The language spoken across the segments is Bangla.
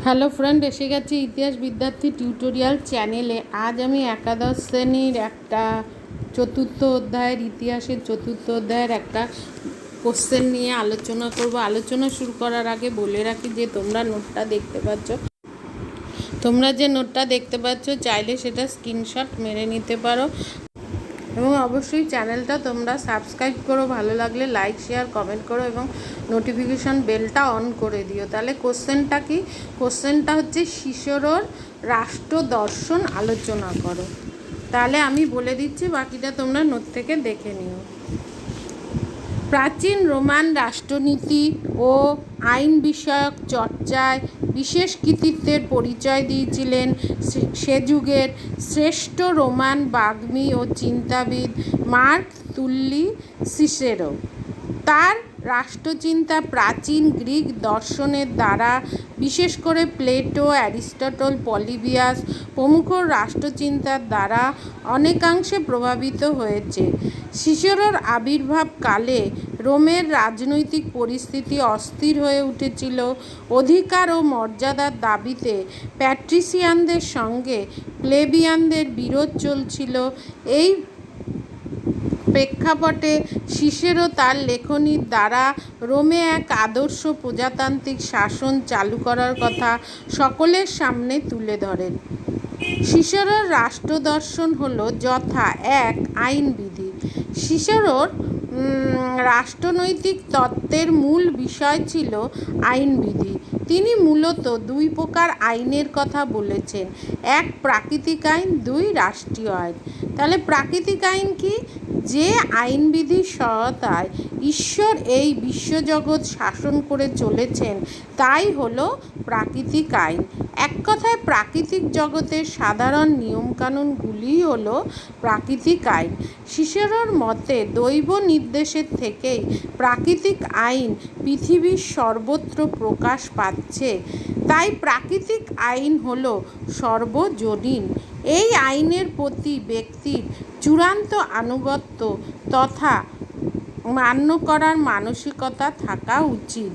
হ্যালো ফ্রেন্ড, এসে গেছি ইতিহাস বিদ্যার্থী টিউটোরিয়াল চ্যানেলে। আজ আমি একাদশ শ্রেণীর একটা চতুর্থ অধ্যায়ের ইতিহাসের চতুর্থ অধ্যায়ের একটা কোশ্চেন নিয়ে আলোচনা করব। আলোচনা শুরু করার আগে বলে রাখি যে তোমরা যে নোটটা দেখতে পাচ্ছ চাইলে সেটা স্ক্রিনশট মেরে নিতে পারো এবং অবশ্যই চ্যানেলটা তোমরা সাবস্ক্রাইব করো, ভালো লাগলে লাইক শেয়ার কমেন্ট করো এবং নোটিফিকেশন বেলটা অন করে দিও। তাহলে কোশ্চেনটা কি? কোশ্চেনটা হচ্ছে সিসেরোর রাষ্ট্র দর্শন আলোচনা করো। তাহলে আমি বলে দিচ্ছি, বাকিটা তোমরা নোট থেকে দেখে নিও। প্রাচীন রোমান রাষ্ট্রনীতি ও আইন বিষয়ক চর্চায় বিশেষ কৃতিত্বের পরিচয় দিয়েছিলেন সে যুগের শ্রেষ্ঠ রোমান বাগ্মী ও চিন্তাবিদ মার্ক তুল্লি সিসেরো। তার রাষ্ট্রচিন্তা প্রাচীন গ্রিক দর্শনের দ্বারা, বিশেষ করে প্লেটো, অ্যারিস্টটল, পলিবিয়াস প্রমুখ রাষ্ট্রচিন্তার দ্বারা অনেকাংশে প্রভাবিত হয়েছে। সিসেরোর আবির্ভাবকালে রোমের রাজনৈতিক পরিস্থিতি অস্থির হয়ে উঠেছিল। অধিকার ও মর্যাদার দাবিতে প্যাট্রিসিয়ানদের সঙ্গে প্লেবিয়ানদের বিরোধ চলছিল। এই প্রেক্ষাপটে সিসেরো তার লেখনীর দ্বারা রোমে এক আদর্শ প্রজাতান্ত্রিক শাসন চালু করার কথা সকলের সামনে তুলে ধরেন। সিসেরোর রাষ্ট্রদর্শন হল যথা: এক, আইনবিধি। সিসেরোর রাষ্ট্রনৈতিক তত্ত্বের মূল বিষয় ছিল আইনবিধি। তিনি মূলত দুই প্রকার আইনের কথা বলেছেন: এক, প্রাকৃতিক আইন; দুই, রাষ্ট্রীয় আইন। তাহলে প্রাকৃতিক আইন কি? যে আইনবিধির সহায়তায় ঈশ্বর এই বিশ্বজগৎ শাসন করে চলেছেন তাই হলো প্রাকৃতিক আইন। এক কথায় প্রাকৃতিক জগতের সাধারণ নিয়মকানুনগুলিই হলো প্রাকৃতিক আইন। সিসেরোর মতে দৈব নির্দেশের থেকেই প্রাকৃতিক আইন পৃথিবীর সর্বত্র প্রকাশ পাচ্ছে, তাই প্রাকৃতিক আইন হলো সর্বজনীন। এই আইনের প্রতি ব্যক্তির চূড়ান্ত আনুগত্য তথা মান্য করার মানসিকতা থাকা উচিত।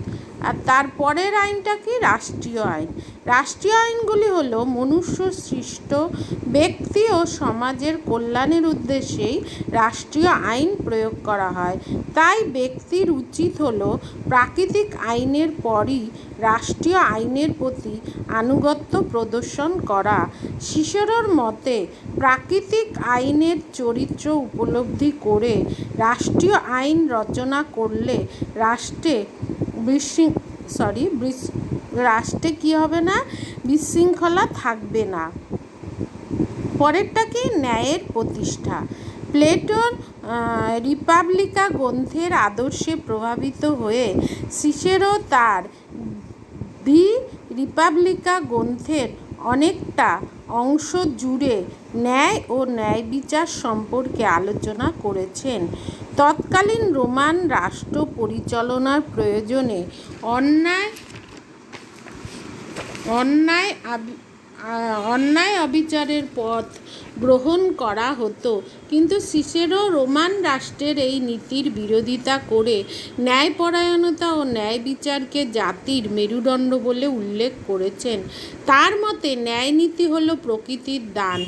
আর তারপরের আইনটা কি? রাষ্ট্রীয় আইন। রাষ্ট্রীয় আইনগুলি হলো মনুষ্য সৃষ্ট ব্যক্তি ও সমাজের কল্যাণের উদ্দেশ্যেই রাষ্ট্রীয় আইন প্রয়োগ করা হয়। তাই ব্যক্তির উচিত হলো প্রাকৃতিক আইনের পরই রাষ্ট্রীয় আইনের প্রতি আনুগত্য প্রদর্শন করা। সিসেরোর মতে প্রাকৃতিক আইনের চরিত্র উপলব্ধি করে রাষ্ট্রীয় আইন রচনা করলে রাষ্ট্রে কি হবে না? বিশৃঙ্খলা থাকবে না। পরেরটা কি? ন্যায়ের প্রতিষ্ঠা। প্লেটোর রিপাবলিকা গ্রন্থের আদর্শে প্রভাবিত হয়ে সিসেরো তার দি রিপাবলিকা গ্রন্থের অনেকটা অংশ জুড়ে ন্যায় ও ন্যায় বিচার সম্পর্কে আলোচনা করেছেন। তৎকালীন রোমান রাষ্ট্র পরিচালনার প্রয়োজনে অন্যায় অবিচারের পথ গ্রহণ করা হতো, কিন্তু সিসেরো রোমান রাষ্ট্রের এই নীতির বিরোধিতা করে ন্যায়পরায়ণতা ও ন্যায় বিচারকে জাতির মেরুদণ্ড বলে উল্লেখ করেছেন। তার মতে ন্যায়নীতি হল প্রকৃতির দান।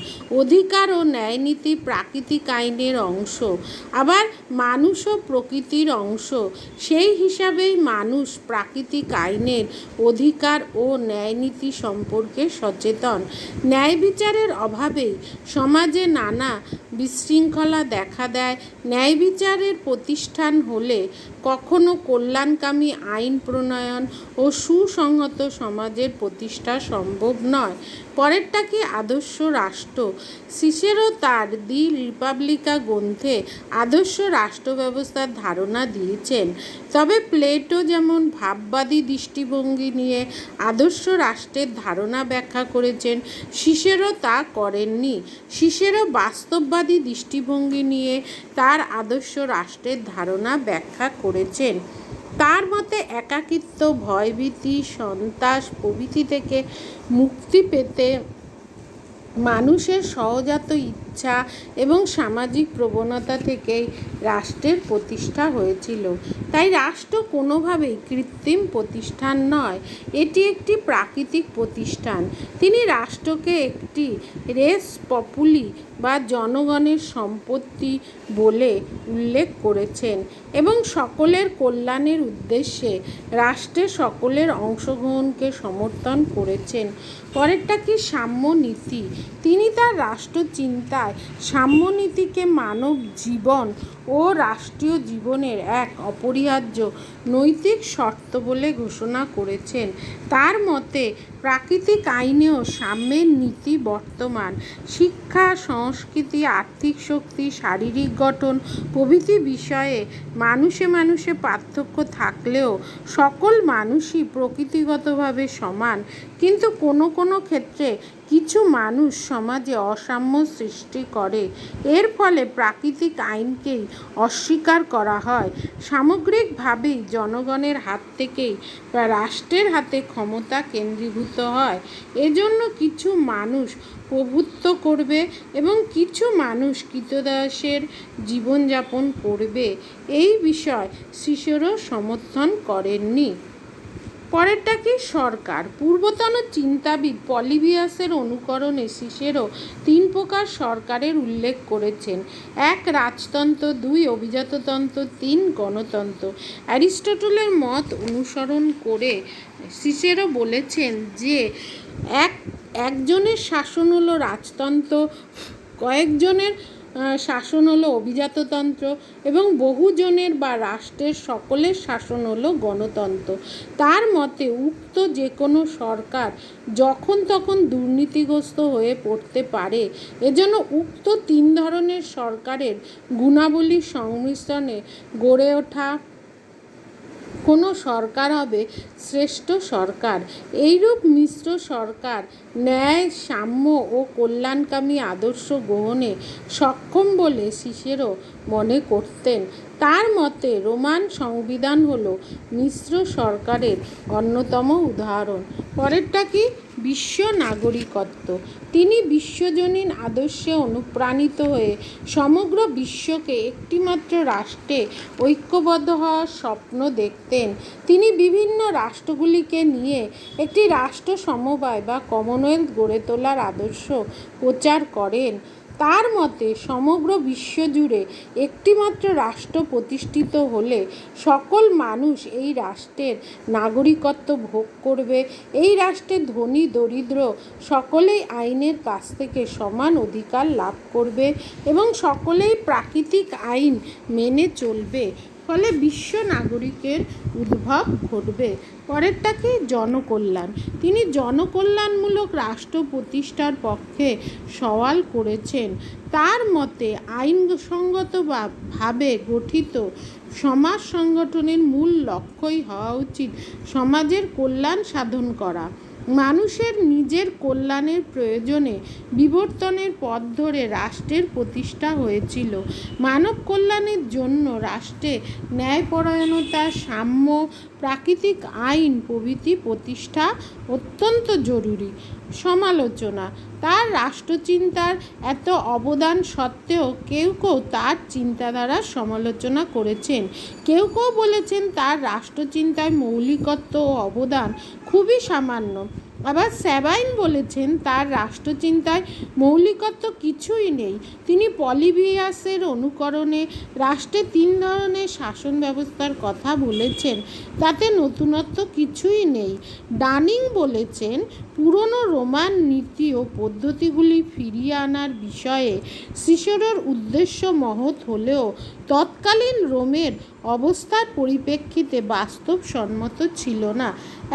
অধিকার ও ন্যায়নীতি প্রাকৃতিক আইনের অংশ, আবার মানুষও প্রকৃতির অংশ। সেই হিসাবেই মানুষ প্রাকৃতিক আইনের অধিকার ও ন্যায়নীতি সম্পর্কে সচেতন। ন্যায় বিচারের অভাবেই সমাজে নানা বিশৃঙ্খলা দেখা দেয়। ন্যায় বিচারের প্রতিষ্ঠান হলে কখনো কল্যাণকামী আইন প্রণয়ন ও সুসংহত সমাজের প্রতিষ্ঠা সম্ভব নয়। পরেরটা কি? আদর্শ রাষ্ট্র। সিসেরো তার দি রিপাবলিকা গ্রন্থে আদর্শ রাষ্ট্র ব্যবস্থার ধারণা দিয়েছেন। তবে প্লেটো যেমন ভাববাদী দৃষ্টিভঙ্গি নিয়ে আদর্শ রাষ্ট্রের ধারণা ব্যাখ্যা করেছেন, সিসেরো তা করেননি। সিসেরো বাস্তববাদী দৃষ্টিভঙ্গি নিয়ে তার আদর্শ রাষ্ট্রের ধারণা ব্যাখ্যা করেছেন। তার মতে একাকিত্ব, ভয়ভীতি, সন্ত্রাস প্রভৃতি থেকে মুক্তি পেতে মানুষের সহজাত ইচ্ছা এবং সামাজিক প্রবণতা থেকেই রাষ্ট্রের প্রতিষ্ঠা হয়েছিল। তাই রাষ্ট্র কোনোভাবেই কৃত্রিম প্রতিষ্ঠান নয়, এটি একটি প্রাকৃতিক প্রতিষ্ঠান। তিনি রাষ্ট্রকে একটি রেস পপুলি বা জনগণের সম্পত্তি বলে উল্লেখ করেছেন এবং সকলের কল্যাণের উদ্দেশ্যে রাষ্ট্রে সকলের অংশগ্রহণকে সমর্থন করেছেন। পরেরটা কি? সাম্য নীতি। তিনি তার রাষ্ট্র চিন্তায় সাম্যনীতিকে মানব জীবন ও রাষ্ট্রীয় জীবনের এক অপরিহার্য নৈতিক শর্ত বলে ঘোষণা করেছেন। তার মতে প্রাকৃতিক আইনেও সাম্যের নীতি বর্তমান। শিক্ষা, সংস্কৃতি, আর্থিক শক্তি, শারীরিক গঠন প্রভৃতি বিষয়ে মানুষে মানুষে পার্থক্য থাকলেও সকল মানুষই প্রকৃতিগতভাবে সমান, কিন্তু কোনো কোনো ক্ষেত্রে কিছু মানুষ সমাজে অসাম্য সৃষ্টি করে। এর ফলে প্রাকৃতিক আইনকেই অস্বীকার করা হয়। সামগ্রিকভাবেই জনগণের হাত থেকেই বা রাষ্ট্রের হাতে ক্ষমতা কেন্দ্রীভূত হয়। এজন্য কিছু মানুষ প্রভুত্ব করবে এবং কিছু মানুষ কৃতদাসের জীবনযাপন করবে। এই বিষয় সিসেরো সমর্থন করেননি। পরেরটা কি? সরকার। পূর্বতন চিন্তাবিদ পলিবিয়াসের অনুকরণে সিসেরো 3 প্রকার সরকারের উল্লেখ করেছেন: 1 রাজতন্ত্র, 2 অভিজাততন্ত্র, 3 গণতন্ত্র। অ্যারিস্টটলের মত অনুসরণ করে সিসেরো বলেছেন যে একজনের শাসন হলো রাজতন্ত্র, কয়েকজনের শাসন হলো অভিজাততন্ত্র এবং বহুজনের বা রাষ্ট্রের সকলের শাসন হলো গণতন্ত্র। তার মতে উক্ত যে কোনো সরকার যখন তখন দুর্নীতিগ্রস্ত হয়ে পড়তে পারে। এজন্য উক্ত 3 ধরনের সরকারের গুণাবলীর সংমিশ্রণে গড়ে ওঠা কোনো সরকার হবে শ্রেষ্ঠ সরকার। এইরূপ মিশ্র সরকার ন্যায়, সাম্য ও কল্যাণকামী আদর্শ গ্রহণে সক্ষম বলে সিসেরো মনে করতেন। তার মতে রোমান সংবিধান হলো মিশ্র সরকারের অন্যতম উদাহরণ। পরেরটা কি? বিশ্ব নাগরিকত্ব। তিনি বিশ্বজনীন আদর্শে অনুপ্রাণিত হয়ে সমগ্র বিশ্বকে একটিমাত্র রাষ্ট্রে ঐক্যবদ্ধ হওয়ার স্বপ্ন দেখতেন। তিনি বিভিন্ন রাষ্ট্রগুলিকে নিয়ে একটি রাষ্ট্র সমবায় বা কমনওয়েলথ গড়ে তোলার আদর্শ প্রচার করেন। তার মতে সমগ্র বিশ্বজুড়ে একটিমাত্র রাষ্ট্র প্রতিষ্ঠিত হলে সকল মানুষ এই রাষ্ট্রের নাগরিকত্ব ভোগ করবে। এই রাষ্ট্রের ধনী দরিদ্র সকলেই আইনের কাছ থেকে সমান অধিকার লাভ করবে এবং সকলেই প্রাকৃতিক আইন মেনে চলবে। ফলে বিশ্ব নাগরিকের উদ্ভব ঘটবে। পরেরটা কি? জনকল্যাণ। তিনি জনকল্যাণমূলক রাষ্ট্র প্রতিষ্ঠার পক্ষে সওয়াল করেছেন। তার মতে আইনসঙ্গতভাবে গঠিত সমাজ সংগঠনের মূল লক্ষ্যই হওয়া উচিত সমাজের কল্যাণ সাধন করা। মানুষের নিজের কল্যাণের প্রয়োজনে বিবর্তনের পথ ধরে রাষ্ট্রের প্রতিষ্ঠা হয়েছিল। মানব কল্যাণের জন্য রাষ্ট্রে ন্যায়পরায়ণতা, সাম্য, প্রাকৃতিক আইন প্রভৃতি প্রতিষ্ঠা অত্যন্ত জরুরি। সমালোচনা। তার রাষ্ট্রচিন্তার এত অবদান সত্ত্বেও কেউ কেউ তার চিন্তাধারার সমালোচনা করেছেন। কেউ কেউ বলেছেন তার রাষ্ট্রচিন্তায় মৌলিকত্ব ও অবদান খুবই সামান্য। আবার স্যাবাইন বলেছেন তার রাষ্ট্রচিন্তায় মৌলিকত্ব কিছুই নেই। তিনি পলিবিয়াসের অনুকরণে রাষ্ট্রে 3 ধরনের শাসন ব্যবস্থার কথা বলেছেন, তাতে নতুনত্ব কিছুই নেই। ডানিং বলেছেন পুরনো রোমান নীতি ও পদ্ধতিগুলি ফিরিয়ে আনার বিষয়ে সিসেরোর উদ্দেশ্য মহৎ হলেও তৎকালীন রোমের অবস্থার পরিপ্রেক্ষিতে বাস্তবসম্মত ছিল না।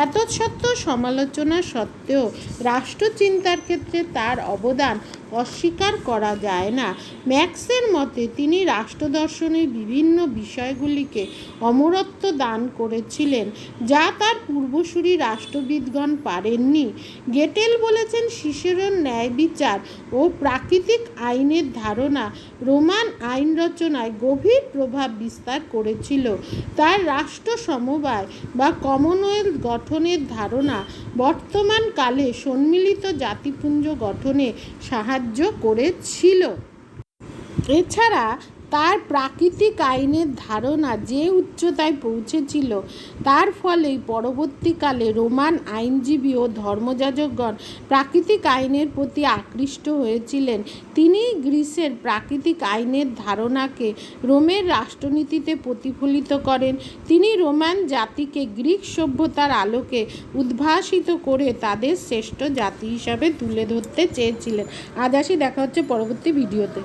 এতৎসত্ত্বেও সমালোচনা সত্ত্বেও রাষ্ট্রচিন্তার ক্ষেত্রে তার অবদান অস্বীকার করা যায় না। ম্যাক্সের মতে তিনি রাষ্ট্রদর্শনের বিভিন্ন বিষয়গুলিকে অমরত্ব দান করেছিলেন, যা তার পূর্বসূরি রাষ্ট্রবিদগণ পারেননি। গেটেল বলেছেন সিসেরোর ন্যায় বিচার ও প্রাকৃতিক আইনের ধারণা রোমান আইন রচনায় গভীর প্রভাব বিস্তার করেছিল। তার রাষ্ট্র সমবায় বা কমনওয়েলথ গঠনের ধারণা বর্তমান কালে সম্মিলিত জাতিপুঞ্জ গঠনে সাহায্য করেছিল। এছাড়া তার প্রাকৃতিক আইনের ধারণা যে উচ্চতায় পৌঁছেছিল তার ফলেই পরবর্তীকালে রোমান আইনজীবী ও ধর্মযাজকগণ প্রাকৃতিক আইনের প্রতি আকৃষ্ট হয়েছিলেন। তিনি গ্রিসের প্রাকৃতিক আইনের ধারণাকে রোমের রাষ্ট্রনীতিতে প্রতিফলিত করেন। তিনি রোমান জাতিকে গ্রিক সভ্যতার আলোকে উদ্ভাসিত করে তাদের শ্রেষ্ঠ জাতি হিসাবে তুলে ধরতে চেয়েছিলেন। আজ আসি, দেখা হচ্ছে পরবর্তী ভিডিওতে।